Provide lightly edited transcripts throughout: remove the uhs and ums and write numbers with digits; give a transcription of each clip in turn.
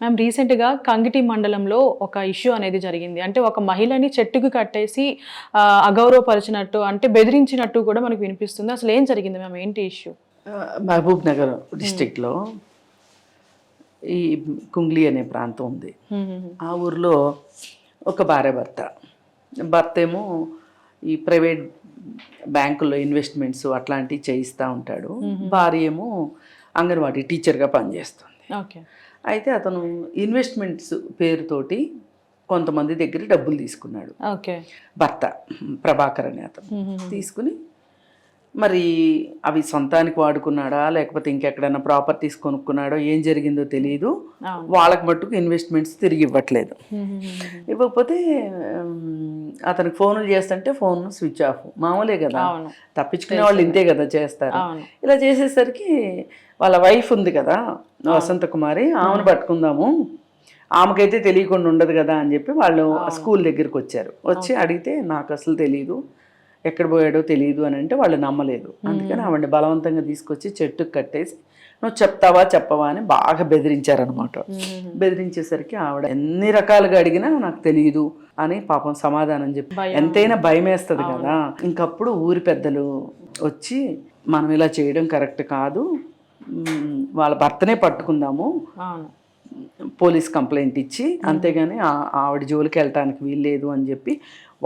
Ma'am రీసెంట్‌గా కంగిటి మండలంలో ఒక ఇష్యూ అనేది జరిగింది. అంటే ఒక మహిళని చెట్టుకి కట్టేసి అగౌరవపరిచినట్టు అంటే బెదిరించినట్టు కూడా మనకు వినిపిస్తుంది. అసలు ఏం జరిగింది మ్యామ్? ఏంటి ఇష్యూ? మహబూబ్ నగర్ డిస్ట్రిక్ట్లో ఈ కుంగ్లీ అనే ప్రాంతం ఉంది. ఆ ఊర్లో ఒక భార్యాభర్త. భర్త ఏమో ఈ ప్రైవేట్ బ్యాంకుల్లో ఇన్వెస్ట్మెంట్స్ అట్లాంటివి చేయిస్తూ ఉంటాడు. భార్య ఏమో అంగన్వాడీ టీచర్గా పనిచేస్తుంది. ఓకే. అయితే అతను ఇన్వెస్ట్మెంట్స్ పేరుతోటి కొంతమంది దగ్గర డబ్బులు తీసుకున్నాడు. ఓకే. భర్త ప్రభాకర్ అనే అతను తీసుకుని మరి అవి సొంతానికి వాడుకున్నాడా లేకపోతే ఇంకెక్కడైనా ప్రాపర్టీస్ కొనుక్కున్నాడో ఏం జరిగిందో తెలియదు. వాళ్ళకి మట్టుకు ఇన్వెస్ట్మెంట్స్ తిరిగి ఇవ్వట్లేదు. ఇవ్వకపోతే అతనికి ఫోన్లు చేస్తుంటే ఫోన్ స్విచ్ ఆఫ్. మామూలే కదా, తప్పించుకునే వాళ్ళు ఇంతే కదా చేస్తారు. ఇలా చేసేసరికి వాళ్ళ వైఫ్ ఉంది కదా వసంత కుమారి, ఆమెను పట్టుకుందాము, ఆమెకైతే తెలియకుండా ఉండదు కదా అని చెప్పి వాళ్ళు స్కూల్ దగ్గరికి వచ్చారు. వచ్చి అడిగితే నాకు అసలు తెలియదు, ఎక్కడ పోయాడో తెలియదు అని అంటే వాళ్ళు నమ్మలేదు. అందుకని ఆవిడని బలవంతంగా తీసుకొచ్చి చెట్టుకు కట్టేసి నువ్వు చెప్తావా చెప్పవా అని బాగా బెదిరించారనమాట. బెదిరించేసరికి ఆవిడ ఎన్ని రకాలుగా అడిగినా నాకు తెలియదు అని పాపం సమాధానం చెప్పి, ఎంతైనా భయం వేస్తుంది కదా. ఇంకప్పుడు ఊరి పెద్దలు వచ్చి మనం ఇలా చేయడం కరెక్ట్ కాదు, వాళ్ళ భర్తనే పట్టుకుందాము, పోలీస్ కంప్లైంట్ ఇచ్చి, అంతేగాని ఆవిడ జోలికి వెళ్ళటానికి వీల్లేదు అని చెప్పి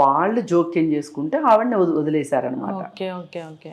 వాళ్ళు జోక్యం చేసుకుంటే ఆవిడని వదిలేశారనమాట. Okay okay okay.